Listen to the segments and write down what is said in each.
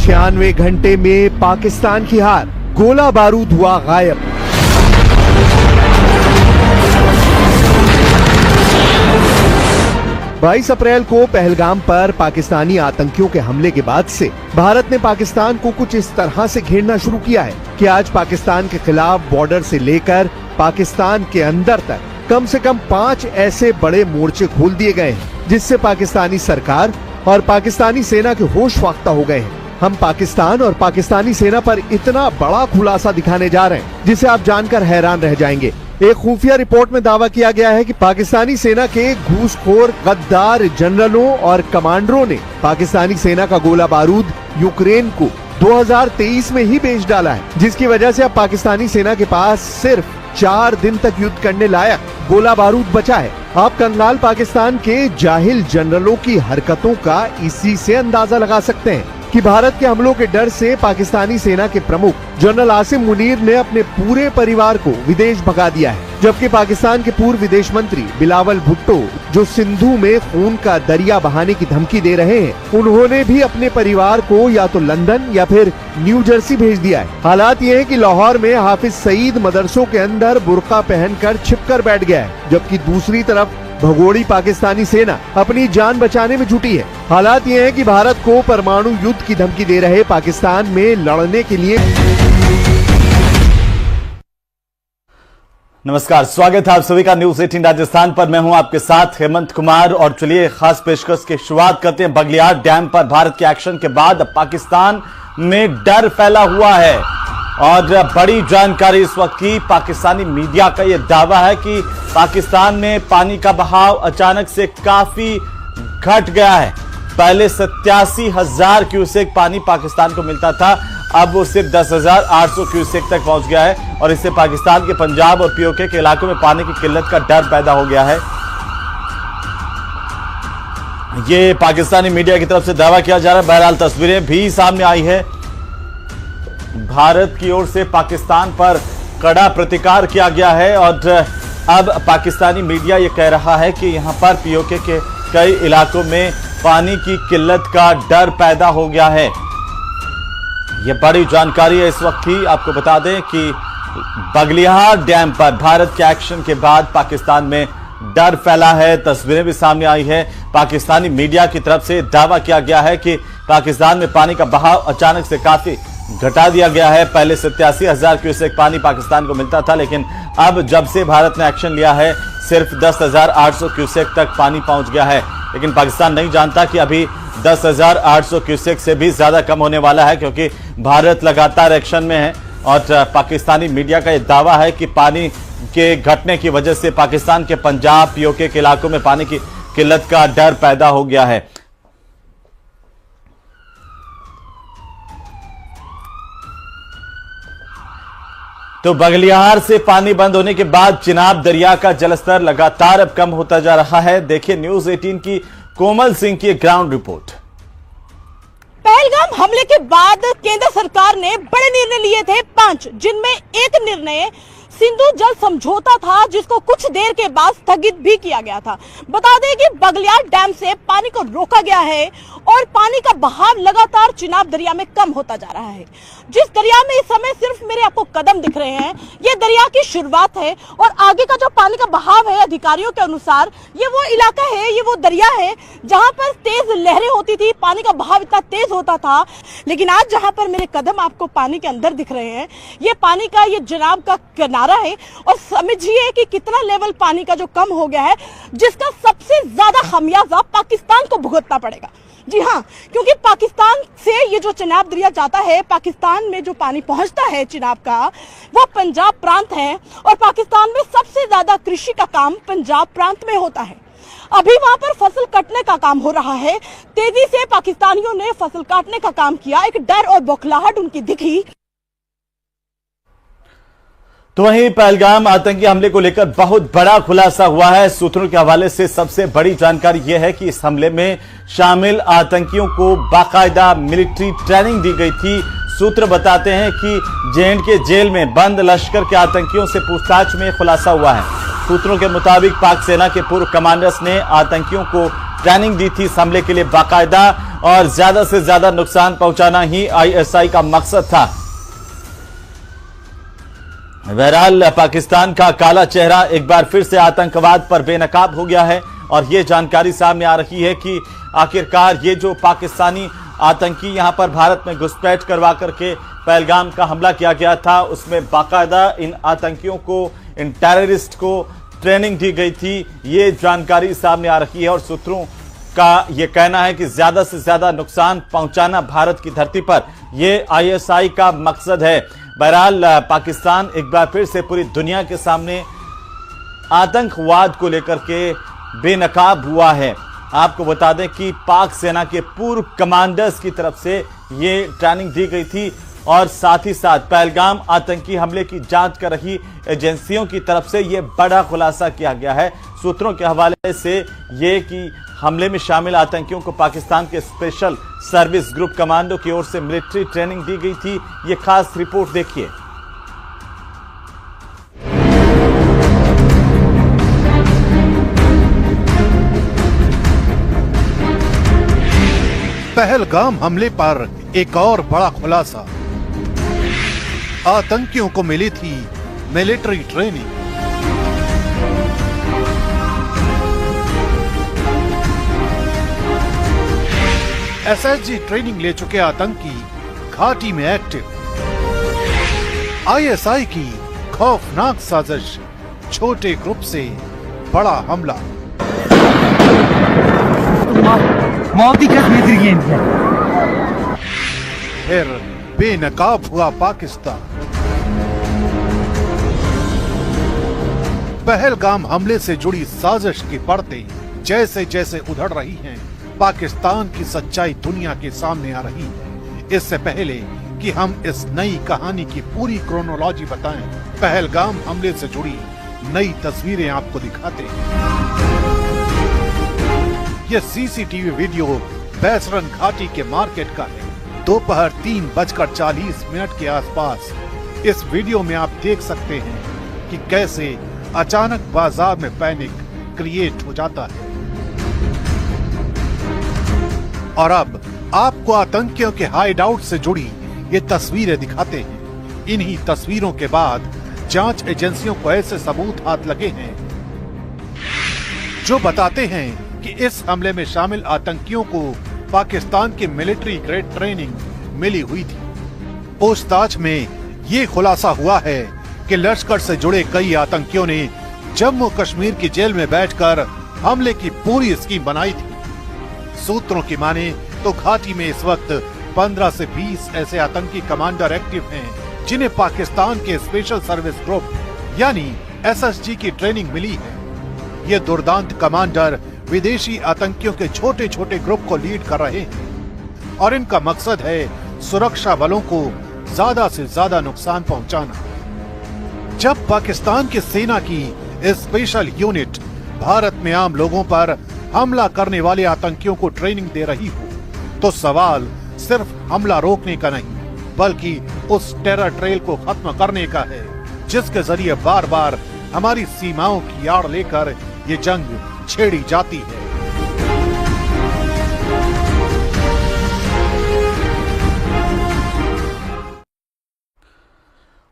96 घंटे में पाकिस्तान की हार, गोला बारूद हुआ गायब। बाईस अप्रैल को पहलगाम पर पाकिस्तानी आतंकियों के हमले के बाद से भारत ने पाकिस्तान को कुछ इस तरह से घेरना शुरू किया है कि आज पाकिस्तान के खिलाफ बॉर्डर से लेकर पाकिस्तान के अंदर तक कम से कम 5 ऐसे बड़े मोर्चे खोल दिए गए हैं, जिससे पाकिस्तानी सरकार और पाकिस्तानी सेना के होश फाख्ता हो गए हैं। हम पाकिस्तान और पाकिस्तानी सेना पर इतना बड़ा खुलासा दिखाने जा रहे हैं जिसे आप जानकर हैरान रह जाएंगे। एक खुफिया रिपोर्ट में दावा किया गया है कि पाकिस्तानी सेना के घूसखोर गद्दार जनरलों और कमांडरों ने पाकिस्तानी सेना का गोला बारूद यूक्रेन को 2023 में ही बेच डाला है, जिसकी वजह से अब पाकिस्तानी सेना के पास सिर्फ 4 दिन तक युद्ध करने लायक गोला बारूद बचा है। आप कंगाल पाकिस्तान के जाहिल जनरलों की हरकतों का इसी से अंदाजा लगा सकते हैं कि भारत के हमलों के डर से पाकिस्तानी सेना के प्रमुख जनरल आसिम मुनीर ने अपने पूरे परिवार को विदेश भगा दिया है, जबकि पाकिस्तान के पूर्व विदेश मंत्री बिलावल भुट्टो, जो सिंधु में खून का दरिया बहाने की धमकी दे रहे हैं, उन्होंने भी अपने परिवार को या तो लंदन या फिर न्यू जर्सी भेज दिया है। हालात ये है कि लाहौर में हाफिज सईद मदरसों के अंदर बुर्का पहनकर छिपकर बैठ गया है, जबकि दूसरी तरफ भगोड़ी पाकिस्तानी सेना अपनी जान बचाने में जुटी है। हालात ये है कि भारत को परमाणु युद्ध की धमकी दे रहे पाकिस्तान में लड़ने के लिए। नमस्कार, स्वागत है आप सभी का न्यूज 18 राजस्थान पर। मैं हूं आपके साथ हेमंत कुमार और चलिए खास पेशकश की शुरुआत करते हैं। बगलियार डैम पर भारत के एक्शन के बाद पाकिस्तान में डर फैला हुआ है और बड़ी जानकारी इस वक्त की पाकिस्तानी मीडिया का यह दावा है कि पाकिस्तान में पानी का बहाव अचानक से काफी घट गया है। पहले 87,000 क्यूसेक पानी पाकिस्तान को मिलता था, अब वो सिर्फ 10,800 क्यूसेक तक पहुंच गया है और इससे पाकिस्तान के पंजाब और पीओके के इलाकों में पानी की किल्लत का डर पैदा हो गया है। ये पाकिस्तानी मीडिया की तरफ से दावा किया जा रहा है। बहरहाल तस्वीरें भी सामने आई है। भारत की ओर से पाकिस्तान पर कड़ा प्रतिकार किया गया है और अब पाकिस्तानी मीडिया ये कह रहा है कि यहां पर पीओके के कई इलाकों में पानी की किल्लत का डर पैदा हो गया है। यह बड़ी जानकारी है इस वक्त की। आपको बता दें कि बगलियार डैम पर भारत के एक्शन के बाद पाकिस्तान में डर फैला है। तस्वीरें भी सामने आई है। पाकिस्तानी मीडिया की तरफ से दावा किया गया है कि पाकिस्तान में पानी का बहाव अचानक से काफी घटा दिया गया है। पहले 87,000 क्यूसेक पानी पाकिस्तान को मिलता था, लेकिन अब जब से भारत ने एक्शन लिया है सिर्फ 10,800 क्यूसेक तक पानी पहुंच गया है। लेकिन पाकिस्तान नहीं जानता कि अभी 10,800 क्यूसेक से भी ज्यादा कम होने वाला है, क्योंकि भारत लगातार एक्शन में है और पाकिस्तानी मीडिया का यह दावा है कि पानी के घटने की वजह से पाकिस्तान के पंजाब पीओके के इलाकों में पानी की किल्लत का डर पैदा हो गया है। तो बगलियार से पानी बंद होने के बाद चिनाब दरिया का जलस्तर लगातार अब कम होता जा रहा है। देखिए न्यूज 18 की कोमल सिंह की ग्राउंड रिपोर्ट। पहलगाम हमले के बाद केंद्र सरकार ने बड़े निर्णय लिए थे 5, जिनमें एक निर्णय सिंधु जल समझौता था, जिसको कुछ देर के बाद स्थगित भी किया गया था। बता दें कि बगलियार डैम से पानी को रोका गया है और पानी का बहाव लगातार चिनाब दरिया में कम होता जा रहा है। जिस दरिया में इस समय सिर्फ मेरे आपको कदम दिख रहे हैं, ये दरिया की शुरुआत है और आगे का जो पानी का बहाव है अधिकारियों के अनुसार ये वो इलाका है, ये वो दरिया है जहां पर तेज लहरें होती थी, पानी का बहाव इतना तेज होता था। लेकिन आज जहां पर मेरे कदम आपको पानी के अंदर दिख रहे हैं, ये पानी का ये चिनाब का किनारा है और समझिए कि कितना लेवल पानी का जो कम हो गया है, जिसका सबसे ज्यादा खमियाजा पाकिस्तान को भुगतना पड़ेगा। जी हाँ, क्योंकि पाकिस्तान से ये जो चिनाब दरिया जाता है, पाकिस्तान में जो पानी पहुंचता है चिनाब का, वो पंजाब प्रांत है और पाकिस्तान में सबसे ज्यादा कृषि का काम पंजाब प्रांत में होता है। अभी वहां पर फसल कटने का काम हो रहा है। तेजी से पाकिस्तानियों ने फसल काटने का काम किया। एक डर और बौखलाहट उनकी दिखी। तो वहीं पहलगाम आतंकी हमले को लेकर बहुत बड़ा खुलासा हुआ है। सूत्रों के हवाले से सबसे बड़ी जानकारी यह है कि इस हमले में शामिल आतंकियों को बाकायदा मिलिट्री ट्रेनिंग दी गई थी। सूत्र बताते हैं कि जे.एंड.के जेल में बंद लश्कर के आतंकियों से पूछताछ में खुलासा हुआ है। सूत्रों के मुताबिक पाक सेना के पूर्व कमांडर्स ने आतंकियों को ट्रेनिंग दी थी इस हमले के लिए बाकायदा, और ज्यादा से ज्यादा नुकसान पहुंचाना ही आईएसआई का मकसद था। बहरहाल पाकिस्तान का काला चेहरा एक बार फिर से आतंकवाद पर बेनकाब हो गया है, और यह जानकारी सामने आ रही है कि आखिरकार ये जो पाकिस्तानी आतंकी यहां पर भारत में घुसपैठ करवा करके पहलगाम का हमला किया गया था, उसमें बाकायदा इन आतंकियों को, इन टेररिस्ट को ट्रेनिंग दी गई थी। ये जानकारी सामने आ रही है और सूत्रों का यह कहना है कि ज्यादा से ज्यादा नुकसान पहुंचाना भारत की धरती पर यह आईएसआई का मकसद है। बहरहाल पाकिस्तान एक बार फिर से पूरी दुनिया के सामने आतंकवाद को लेकर के बेनकाब हुआ है। आपको बता दें कि पाक सेना के पूर्व कमांडर्स की तरफ से ये ट्रेनिंग दी गई थी, और साथ ही साथ पहलगाम आतंकी हमले की जांच कर रही एजेंसियों की तरफ से यह बड़ा खुलासा किया गया है। सूत्रों के हवाले से ये कि हमले में शामिल आतंकियों को पाकिस्तान के स्पेशल सर्विस ग्रुप कमांडो की ओर से मिलिट्री ट्रेनिंग दी गई थी। ये खास रिपोर्ट देखिए। पहलगाम हमले पर एक और बड़ा खुलासा, आतंकियों को मिली थी मिलिट्री ट्रेनिंग। एसएसजी ट्रेनिंग ले चुके आतंकी घाटी में एक्टिव। आईएसआई की खौफनाक साजिश, छोटे ग्रुप से बड़ा हमला। फिर बेनकाब हुआ पाकिस्तान। पहलगाम हमले से जुड़ी साजिश की परतें जैसे जैसे उधड़ रही हैं, पाकिस्तान की सच्चाई दुनिया के सामने आ रही है। इससे पहले कि हम इस नई कहानी की पूरी क्रोनोलॉजी बताएं, पहलगाम हमले से जुड़ी नई तस्वीरें आपको दिखाते हैं। यह सीसीटीवी वीडियो बैसरन घाटी के मार्केट का है। दोपहर 3:40 के आसपास इस वीडियो में आप देख सकते हैं कि कैसे अचानक बाजार में पैनिक क्रिएट हो जाता है। और अब आपको आतंकियों के हाइड आउट से जुड़ी ये तस्वीरें दिखाते हैं। इन्हीं तस्वीरों के बाद जांच एजेंसियों को ऐसे सबूत हाथ लगे हैं जो बताते हैं कि इस हमले में शामिल आतंकियों को पाकिस्तान की मिलिट्री ग्रेड ट्रेनिंग मिली हुई थी। पूछताछ में ये खुलासा हुआ है कि लश्कर से जुड़े कई आतंकियों ने जम्मू कश्मीर की जेल में बैठकर हमले की पूरी स्कीम बनाई थी। सूत्रों की माने तो घाटी में इस वक्त 15 से 20 ऐसे आतंकी कमांडर एक्टिव हैं जिन्हें पाकिस्तान के स्पेशल सर्विस ग्रुप यानी एसएसजी की ट्रेनिंग मिली है। ये दुर्दांत कमांडर विदेशी आतंकियों के छोटे छोटे ग्रुप को लीड कर रहे हैं और इनका मकसद है सुरक्षा बलों को ज्यादा से ज्यादा नुकसान पहुंचाना। जब पाकिस्तान की सेना की स्पेशल यूनिट भारत में आम लोगों पर हमला करने वाले आतंकियों को ट्रेनिंग दे रही हो, तो सवाल सिर्फ हमला रोकने का नहीं बल्कि उस टेरर ट्रेल को खत्म करने का है जिसके जरिए बार बार हमारी सीमाओं की आड़ लेकर ये जंग छेड़ी जाती है।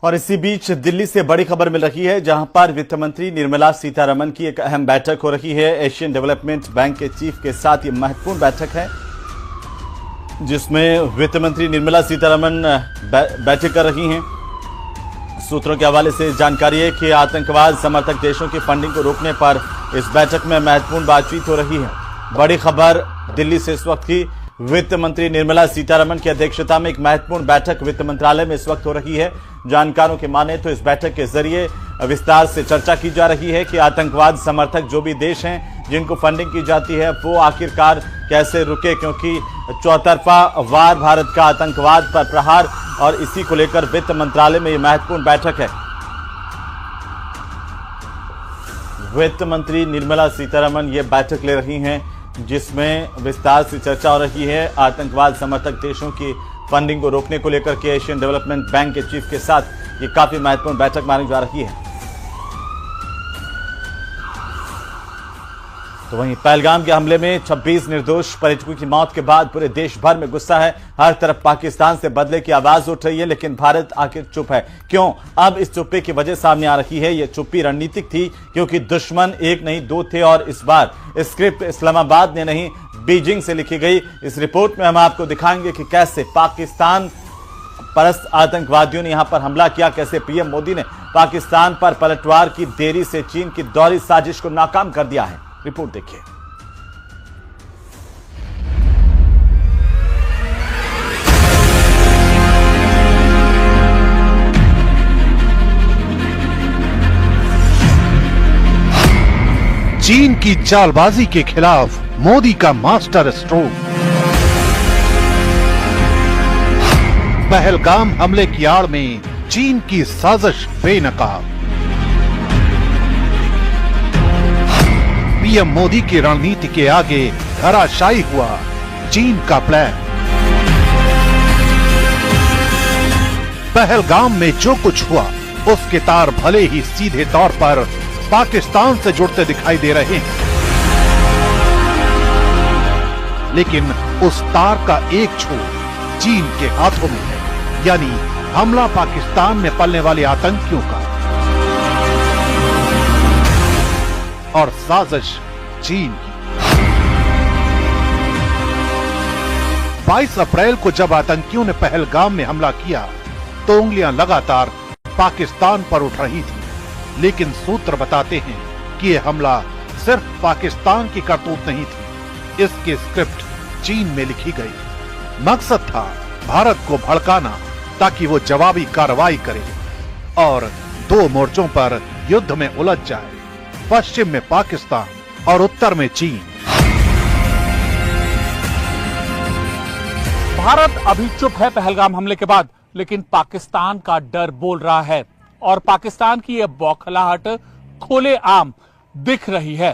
और इसी बीच दिल्ली से बड़ी खबर मिल रही है, जहां पर वित्त मंत्री निर्मला सीतारमण की एक अहम बैठक हो रही है। एशियन डेवलपमेंट बैंक के चीफ के साथ ये महत्वपूर्ण बैठक है जिसमें वित्त मंत्री निर्मला सीतारमण बैठक कर रही हैं। सूत्रों के हवाले से जानकारी है कि आतंकवाद समर्थक देशों की फंडिंग को रोकने पर इस बैठक में महत्वपूर्ण बातचीत हो रही है। बड़ी खबर दिल्ली से इस वक्त की, वित्त मंत्री निर्मला सीतारमण की अध्यक्षता में एक महत्वपूर्ण बैठक वित्त मंत्रालय में इस वक्त हो रही है। जानकारों के माने तो इस बैठक के जरिए विस्तार से चर्चा की जा रही है कि आतंकवाद समर्थक जो भी देश हैं जिनको फंडिंग की जाती है वो आखिरकार कैसे रुके, क्योंकि चौतरफा वार भारत का आतंकवाद पर प्रहार, और इसी को लेकर वित्त मंत्रालय में ये महत्वपूर्ण बैठक है। वित्त मंत्री निर्मला सीतारमण ये बैठक ले रही हैं जिसमें विस्तार से चर्चा हो रही है आतंकवाद समर्थक देशों की फंडिंग को रोकने को लेकर के एशियन डेवलपमेंट बैंक के चीफ के साथ ये काफी महत्वपूर्ण बैठक मानी जा रही है। तो वहीं पहलगाम के हमले में 26 निर्दोष पर्यटकों की मौत के बाद पूरे देश भर में गुस्सा है। हर तरफ पाकिस्तान से बदले की आवाज उठ रही है, लेकिन भारत आखिर चुप है क्यों? अब इस चुप्पी की वजह सामने आ रही है। यह चुप्पी रणनीतिक थी, क्योंकि दुश्मन एक नहीं दो थे और इस बार स्क्रिप्ट इस्लामाबाद ने नहीं बीजिंग से लिखी गई। इस रिपोर्ट में हम आपको दिखाएंगे कि कैसे पाकिस्तान परस्त आतंकवादियों ने यहां पर हमला किया, कैसे पीएम मोदी ने पाकिस्तान पर पलटवार की देरी से चीन की दोहरी साजिश को नाकाम कर दिया है। रिपोर्ट देखिए। चीन की चालबाजी के खिलाफ मोदी का मास्टर स्ट्रोक। पहलगाम हमले की आड़ में चीन की साजिश बेनकाब। पीएम मोदी की रणनीति के आगे धराशायी हुआ चीन का प्लान। पहलगाम में जो कुछ हुआ उसके तार भले ही सीधे तौर पर पाकिस्तान से जुड़ते दिखाई दे रहे हैं, लेकिन उस तार का एक छोर चीन के हाथों में है, यानी हमला पाकिस्तान में पलने वाले आतंकियों का और साजिश चीन की। 22 अप्रैल को जब आतंकियों ने पहलगाम में हमला किया तो उंगलियां लगातार पाकिस्तान पर उठ रही थी, लेकिन सूत्र बताते हैं कि यह हमला सिर्फ पाकिस्तान की करतूत नहीं थी, इसकी स्क्रिप्ट चीन में लिखी गई। मकसद था भारत को भड़काना ताकि वो जवाबी कार्रवाई करे और दो मोर्चों पर युद्ध में उलझ जाए, पश्चिम में पाकिस्तान और उत्तर में चीन। भारत अभी चुप है पहलगाम हमले के बाद, लेकिन पाकिस्तान का डर बोल रहा है और पाकिस्तान की यह बौखलाहट खुलेआम दिख रही है।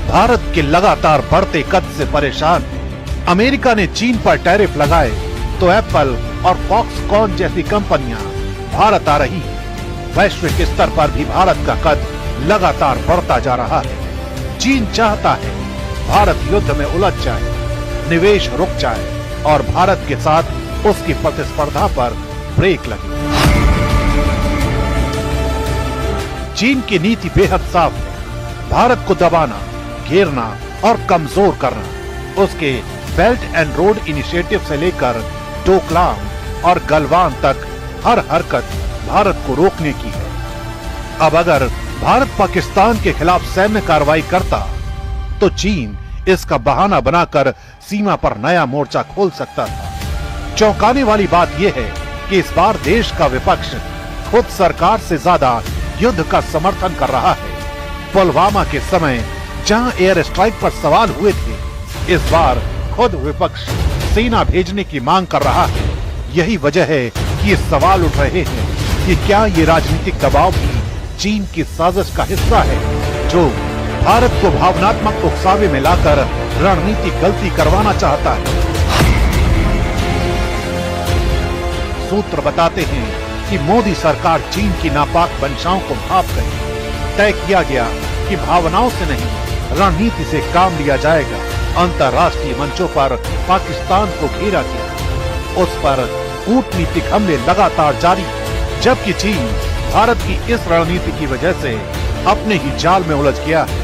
भारत के लगातार बढ़ते कद से परेशान अमेरिका ने चीन पर टैरिफ लगाए तो एप्पल और फॉक्सकॉन जैसी कंपनियां भारत आ रही हैं। वैश्विक स्तर पर भी भारत का कद लगातार बढ़ता जा रहा है। चीन चाहता है भारत युद्ध में उलझ जाए, निवेश रुक जाए और भारत के साथ उसकी प्रतिस्पर्धा पर ब्रेक लगे। चीन की नीति बेहद साफ है, भारत को दबाना, घेरना और कमजोर करना। उसके बेल्ट एंड रोड इनिशिएटिव से लेकर डोकलाम और गलवान तक हर हरकत भारत को रोकने की है। अब अगर भारत पाकिस्तान के खिलाफ सैन्य कार्रवाई करता तो चीन इसका बहाना बनाकर सीमा पर नया मोर्चा खोल सकता था। चौंकाने वाली बात यह है कि इस बार देश का विपक्ष खुद सरकार से ज्यादा युद्ध का समर्थन कर रहा है। पुलवामा के समय जहां एयर स्ट्राइक पर सवाल हुए थे, इस बार खुद विपक्ष सेना भेजने की मांग कर रहा है। यही वजह है कि ये सवाल उठ रहे हैं कि क्या ये राजनीतिक दबाव भी चीन की साजिश का हिस्सा है, जो भारत को भावनात्मक उकसावे में लाकर रणनीतिक गलती करवाना चाहता है। सूत्र बताते हैं कि मोदी सरकार चीन की नापाक मंशाओं को भांप गई। तय किया गया कि भावनाओं से नहीं, रणनीति से काम लिया जाएगा। अंतर्राष्ट्रीय मंचों पर पाकिस्तान को घेरा गया, उस पर कूटनीतिक हमले लगातार जारी, जबकि चीन भारत की इस रणनीति की वजह से अपने ही जाल में उलझ गया है।